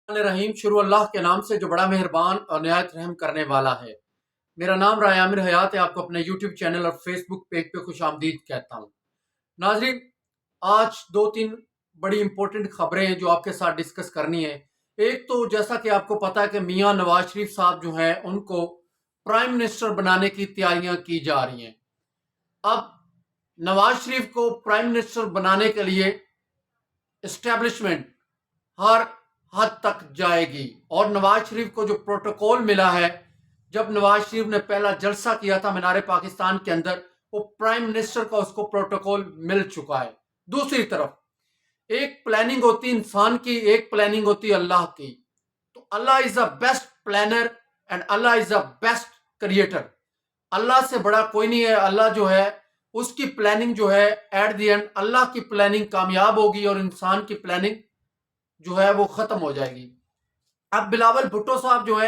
रहीम शुरू अल्लाह के नाम से जो बड़ा मेहरबान और निहायत रहम करने वाला है। मेरा नाम राय आमिर हयात है। आपको अपने यूट्यूब चैनल और फेसबुक पेज पे खुश आमदीद कहता हूँ। नाजरीन, आज दो तीन बड़ी इंपॉर्टेंट खबरें हैं जो आपके साथ डिस्कस करनी है। एक तो जैसा कि आपको पता है कि मियां नवाज शरीफ साहब जो हैं उनको प्राइम मिनिस्टर बनाने की तैयारियां की जा रही हैं। अब नवाज शरीफ को प्राइम मिनिस्टर बनाने के लिए एस्टेब्लिशमेंट हर हद तक जाएगी और नवाज शरीफ को जो प्रोटोकॉल मिला है, जब नवाज शरीफ ने पहला जलसा किया था मीनार पाकिस्तान के अंदर, वो प्राइम मिनिस्टर का उसको प्रोटोकॉल मिल चुका है। दूसरी तरफ एक प्लानिंग होती इंसान की, एक प्लानिंग होती अल्लाह की। तो अल्लाह is the best planner and अल्लाह इज द बेस्ट क्रिएटर। अल्लाह से बड़ा कोई नहीं है। अल्लाह जो है उसकी प्लानिंग जो है एट द एंड अल्लाह की प्लानिंग कामयाब होगी और इंसान की प्लानिंग जो है वो खत्म हो जाएगी। अब बिलावल भुट्टो साहब जो है,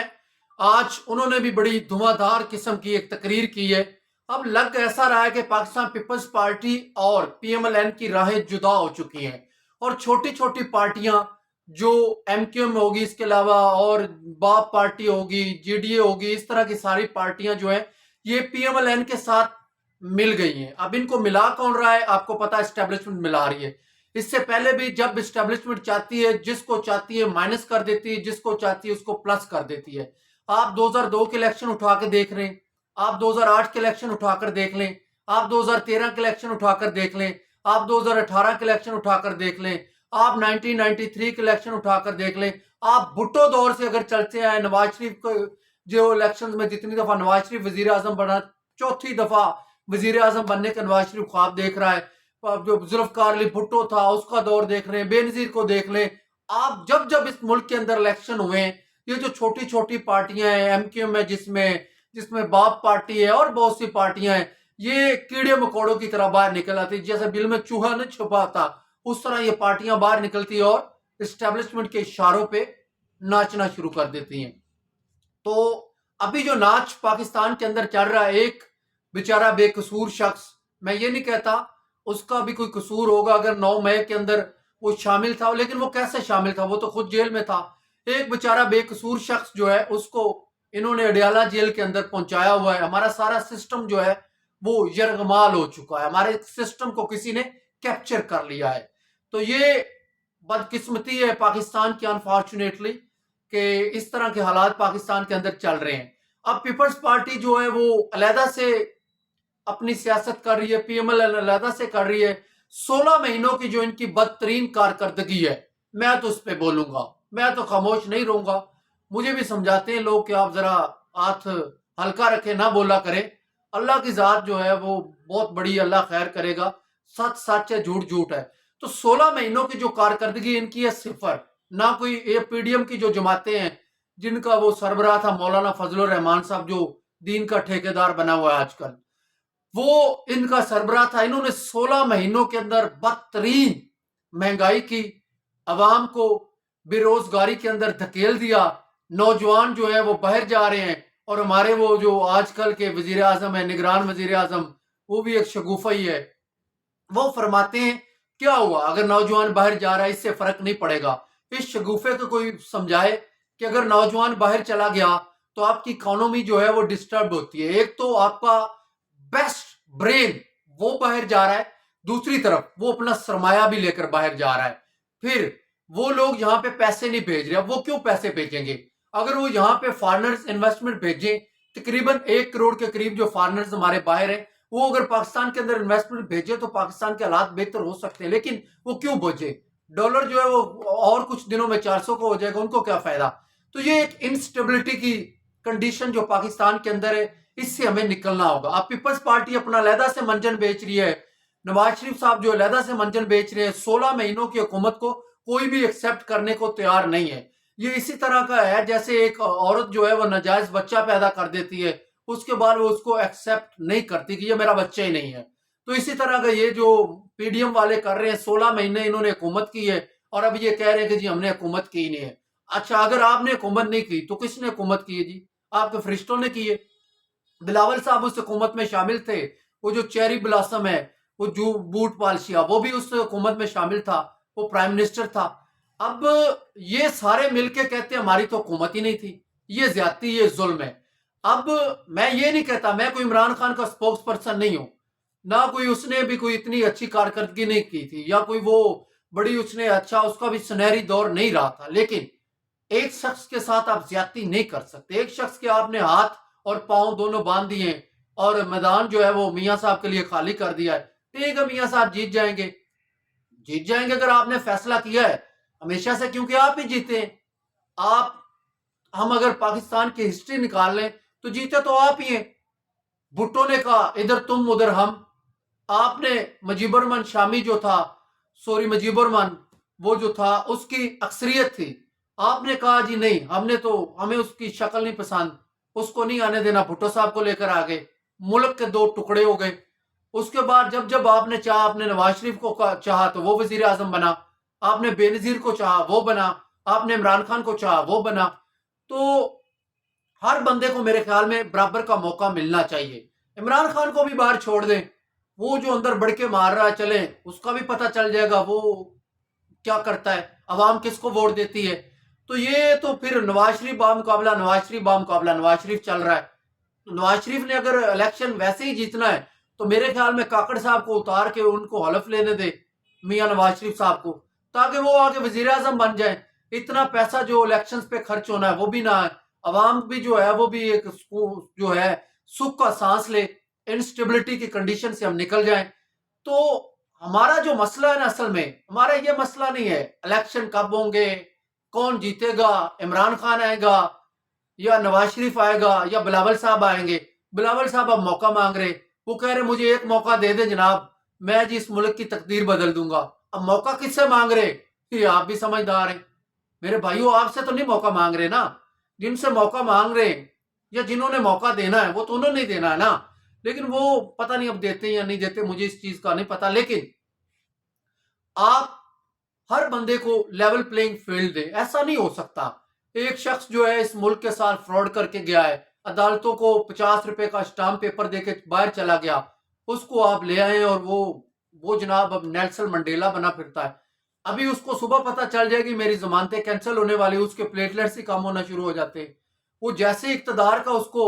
आज उन्होंने भी बड़ी धुआंधार किस्म की एक तकरीर की है। अब लग ऐसा रहा है कि पाकिस्तान पीपल्स पार्टी और पीएमएलएन की राहें जुदा हो चुकी हैं और छोटी छोटी पार्टियां जो एमक्यूएम होगी, इसके अलावा और बाप पार्टी होगी, जीडीए होगी, इस तरह की सारी पार्टियां जो है ये पीएमएलएन के साथ मिल गई हैं। अब इनको मिला कौन रहा है? आपको पता है, एस्टेब्लिशमेंट मिला रही है। इससे पहले भी जब एस्टेब्लिशमेंट चाहती है, जिसको चाहती है माइनस कर देती है, जिसको चाहती है उसको प्लस कर देती है। आप 2002 के इलेक्शन उठा के देख लें, आप 2008 के इलेक्शन उठाकर देख लें, आप 2013 के इलेक्शन उठाकर देख लें, आप 2018 के इलेक्शन उठाकर देख लें, आप 1993 के इलेक्शन उठाकर देख लें। आप भुट्टो दौर से अगर चलते आए, नवाज शरीफ को जो इलेक्शन में जितनी दफा नवाज शरीफ वजीर आजम बना, चौथी दफा वजीर आजम बनने का नवाज शरीफ ख्वाब देख रहा है। जो जुल्फकार अली भुट्टो था उसका दौर देख रहे हैं, बेनजीर को देख लें। आप जब जब इस मुल्क के अंदर इलेक्शन हुए, ये जो छोटी छोटी पार्टियां हैं, एमक्यूएम है जिसमें जिसमें बाप पार्टी है और बहुत सी पार्टियां हैं, ये कीड़े मकोड़ों की तरह बाहर निकल आती। जैसे बिल में चूहा न छुपा था, उस तरह ये पार्टियां बाहर निकलती और इस्टेब्लिशमेंट के इशारों पे नाचना शुरू कर देती हैं। तो अभी जो नाच पाकिस्तान के अंदर चल रहा है, एक बेचारा बेकसूर शख्स, मैं ये नहीं कहता उसका भी कोई कसूर होगा अगर 9 मई के अंदर वो शामिल था, लेकिन वो कैसे शामिल था? वो तो खुद जेल में था। एक बेचारा बेकसूर शख्स जो है उसको इन्होंने अडियाला जेल के अंदर पहुंचाया हुआ है। हमारा सारा सिस्टम जो है वो यरगमाल हो चुका है। हमारे सिस्टम को किसी ने कैप्चर कर लिया है। तो ये बदकिस्मती है पाकिस्तान की, अनफॉर्चुनेटली, कि इस तरह के हालात पाकिस्तान के अंदर चल रहे हैं। अब पीपल्स पार्टी जो है वो अलहदा से अपनी सियासत कर रही है, पीएमएल अलहदा से कर रही है। 16 महीनों की जो इनकी बदतरीन कारकर्दगी है, मैं तो उस पर बोलूंगा, मैं तो खामोश नहीं रहूंगा। मुझे भी समझाते हैं लोग कि आप जरा हाथ हल्का रखें, ना बोला करें। अल्लाह की जात जो है वो बहुत बड़ी, अल्लाह खैर करेगा। सच सच है, झूठ झूठ है। तो 16 महीनों की जो कारकर्दगी इनकी है सिफर। ना कोई ये पीडीएम की जो जमातें हैं जिनका वो सरबराह था मौलाना फजलुर रहमान साहब, जो दीन का ठेकेदार बना हुआ है आजकल, वो इनका सरबराह था। इन्होंने 16 महीनों के अंदर बदतरीन महंगाई की, अवाम को बेरोजगारी के अंदर धकेल दिया। नौजवान जो है वो बाहर जा रहे हैं और हमारे वो जो आजकल के वजीर आजम है, निगरान वजीर आजम, वो भी एक शगुफा ही है। वो फरमाते हैं क्या हुआ अगर नौजवान बाहर जा रहा है, इससे फर्क नहीं पड़ेगा। इस शगुफे को कोई समझाए कि अगर नौजवान बाहर चला गया तो आपकी इकोनॉमी जो है वो डिस्टर्ब होती है। एक तो आपका बेस्ट ब्रेन वो बाहर जा रहा है, दूसरी तरफ वो अपना सरमाया भी लेकर बाहर जा रहा है। फिर वो लोग यहाँ पे पैसे नहीं भेज रहे। अब वो क्यों पैसे भेजेंगे? अगर वो यहाँ पे फॉरेनर्स इन्वेस्टमेंट भेजें, तकरीबन 1 करोड़ के करीब जो फॉरेनर्स हमारे बाहर हैं, वो अगर पाकिस्तान के अंदर इन्वेस्टमेंट भेजे तो पाकिस्तान के हालात बेहतर हो सकते हैं। लेकिन वो क्यों भेजे? डॉलर जो है वो और कुछ दिनों में 400 को हो जाएगा, उनको क्या फायदा? तो ये एक इंस्टेबिलिटी की कंडीशन जो पाकिस्तान के अंदर है, इससे हमें निकलना होगा। अब पीपल्स पार्टी अपना अलहदा से मंजन बेच रही है, नवाज शरीफ साहब जो अलहदा से मंजन बेच रहे हैं। 16 महीनों की हुकूमत को कोई भी एक्सेप्ट करने को तैयार नहीं है। ये इसी तरह का है जैसे एक औरत जो है वो नाजायज बच्चा पैदा कर देती है, उसके बाद वो उसको एक्सेप्ट नहीं करती कि ये मेरा बच्चा ही नहीं है। तो इसी तरह का ये जो पीडीएम वाले कर रहे हैं, 16 महीने इन्होंने हुकूमत की है और अब ये कह रहे हैं कि जी हमने हुकूमत की नहीं है। अच्छा, अगर आपने हुकूमत नहीं की तो किसने हुकूमत की है जी? आपके फरिश्तों ने की है। बिलावल साहब उस हुकूमत में शामिल थे। वो जो चेरी ब्लॉसम है, वो जो बूट पालशिया, वो भी उस हुकूमत में शामिल था, वो प्राइम मिनिस्टर था। اب یہ سارے مل کے کہتے ہیں ہماری تو حکومت ہی نہیں تھی، یہ زیادتی، یہ ظلم ہے۔ اب میں یہ نہیں کہتا، میں کوئی عمران خان کا سپوکس پرسن نہیں ہوں، نہ کوئی اس نے بھی کوئی اتنی اچھی کارکردگی نہیں کی تھی، یا کوئی وہ بڑی اس نے اچھا، اس کا بھی سنہری دور نہیں رہا تھا، لیکن ایک شخص کے ساتھ آپ زیادتی نہیں کر سکتے۔ ایک شخص کے آپ نے ہاتھ اور پاؤں دونوں باندھ دیے اور میدان جو ہے وہ میاں صاحب کے لیے خالی کر دیا ہے، ٹھیک ہے میاں صاحب جیت جائیں گے، جیت جائیں گے اگر آپ نے فیصلہ کیا ہے ہمیشہ سے، کیونکہ آپ ہی جیتے ہیں۔ آپ، ہم اگر پاکستان کی ہسٹری نکال لیں تو جیتے تو آپ ہی ہیں۔ بھٹو نے کہا ادھر تم ادھر ہم، آپ نے مجیب الرحمن شامی جو تھا، سوری مجیب الرحمن وہ جو تھا اس کی اکثریت تھی، آپ نے کہا جی نہیں، ہمیں اس کی شکل نہیں پسند، اس کو نہیں آنے دینا، بھٹو صاحب کو لے کر آگے، ملک کے دو ٹکڑے ہو گئے۔ اس کے بعد جب آپ نے چاہا، آپ نے نواز شریف کو چاہا تو وہ وزیر اعظم بنا، آپ نے بے نظیر کو چاہا وہ بنا، آپ نے عمران خان کو چاہا وہ بنا۔ تو ہر بندے کو میرے خیال میں برابر کا موقع ملنا چاہیے۔ عمران خان کو بھی باہر چھوڑ دیں، وہ جو اندر بڑھ کے مار رہا ہے چلیں، اس کا بھی پتہ چل جائے گا وہ کیا کرتا ہے، عوام کس کو ووٹ دیتی ہے۔ تو یہ تو پھر نواز شریف بامقابلہ نواز شریف چل رہا ہے۔ تو نواز شریف نے اگر الیکشن ویسے ہی جیتنا ہے تو میرے خیال میں کاکڑ صاحب کو اتار کے ان کو حلف لینے دے، میاں نواز شریف صاحب کو، تاکہ وہ آگے وزیر اعظم بن جائیں۔ اتنا پیسہ جو الیکشنز پہ خرچ ہونا ہے وہ بھی نہ ہے، عوام بھی جو ہے وہ بھی ایک جو ہے سکھ کا سانس لے، انسٹیبلٹی کی کنڈیشن سے ہم نکل جائیں۔ تو ہمارا جو مسئلہ ہے نا، اصل میں ہمارا یہ مسئلہ نہیں ہے الیکشن کب ہوں گے، کون جیتے گا، عمران خان آئے گا یا نواز شریف آئے گا یا بلاول صاحب آئیں گے۔ بلاول صاحب اب موقع مانگ رہے، وہ کہہ رہے مجھے ایک موقع دے دیں جناب، میں جی اس ملک کی تقدیر بدل دوں گا۔ اب موقع کس سے مانگ رہے؟ یہ آپ بھی سمجھدار ہیں میرے بھائیو، آپ سے تو نہیں موقع مانگ رہے نا، جن سے موقع مانگ رہے ہیں یا جنہوں نے موقع دینا ہے وہ تو انہوں نے دینا ہے نا، لیکن وہ پتہ نہیں اب دیتے ہیں یا نہیں دیتے، مجھے اس چیز کا نہیں پتہ۔ لیکن آپ ہر بندے کو لیول پلینگ فیلڈ دیں، ایسا نہیں ہو سکتا۔ ایک شخص جو ہے اس ملک کے ساتھ فراڈ کر کے گیا ہے، عدالتوں کو 50 روپے کا اسٹامپ پیپر دے کے باہر چلا گیا، اس کو آپ لے آئے اور وہ جناب اب نیلسن منڈیلا بنا پھرتا ہے۔ ابھی اس کو صبح پتہ چل جائے گی میری ضمانتیں کینسل ہونے والی، اس کے پلیٹلیٹس ہی کم ہونا شروع ہو جاتے ہیں۔ وہ جیسے اقتدار کا اس کو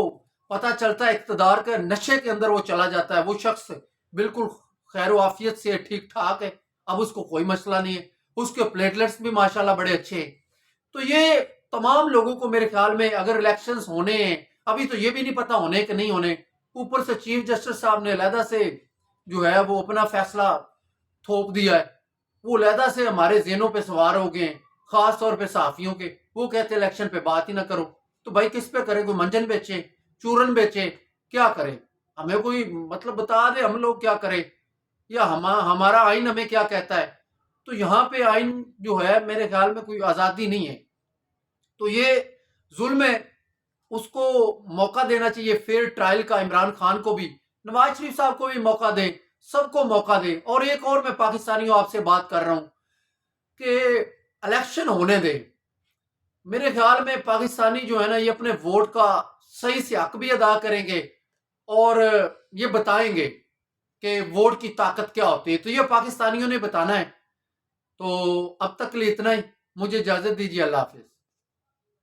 پتہ چلتا ہے، اقتدار کے نشے کے اندر وہ چلا جاتا ہے، وہ شخص بالکل خیر و عافیت سے ٹھیک ٹھاک ہے، اب اس کو کوئی مسئلہ نہیں ہے، اس کے پلیٹلیٹس بھی ماشاءاللہ بڑے اچھے ہیں۔ تو یہ تمام لوگوں کو میرے خیال میں اگر الیکشنز ہونے ہیں، ابھی تو یہ بھی نہیں پتا ہونے کہ نہیں ہونے، اوپر سے چیف جسٹس صاحب نے علیحدہ سے جو ہے وہ اپنا فیصلہ تھوپ دیا ہے، وہ علیحدہ سے ہمارے ذہنوں پہ سوار ہو گئے ہیں، خاص طور پہ صحافیوں کے، وہ کہتے ہیں الیکشن پہ بات ہی نہ کرو۔ تو بھائی کس پہ کرے؟ کوئی منجن بیچے، چورن بیچے، کیا کرے؟ ہمیں کوئی مطلب بتا دے ہم لوگ کیا کرے، یا ہمارا آئین ہمیں کیا کہتا ہے۔ تو یہاں پہ آئین جو ہے میرے خیال میں کوئی آزادی نہیں ہے، تو یہ ظلم ہے۔ اس کو موقع دینا چاہیے فیئر ٹرائل کا، عمران خان کو بھی، نواز شریف صاحب کو بھی موقع دیں، سب کو موقع دیں۔ اور ایک اور میں پاکستانیوں آپ سے بات کر رہا ہوں کہ الیکشن ہونے دیں۔ میرے خیال میں پاکستانی جو ہے نا یہ اپنے ووٹ کا صحیح سے حق بھی ادا کریں گے اور یہ بتائیں گے کہ ووٹ کی طاقت کیا ہوتی ہے، تو یہ پاکستانیوں نے بتانا ہے۔ تو اب تک کے لیے اتنا ہی، مجھے اجازت دیجیے، اللہ حافظ۔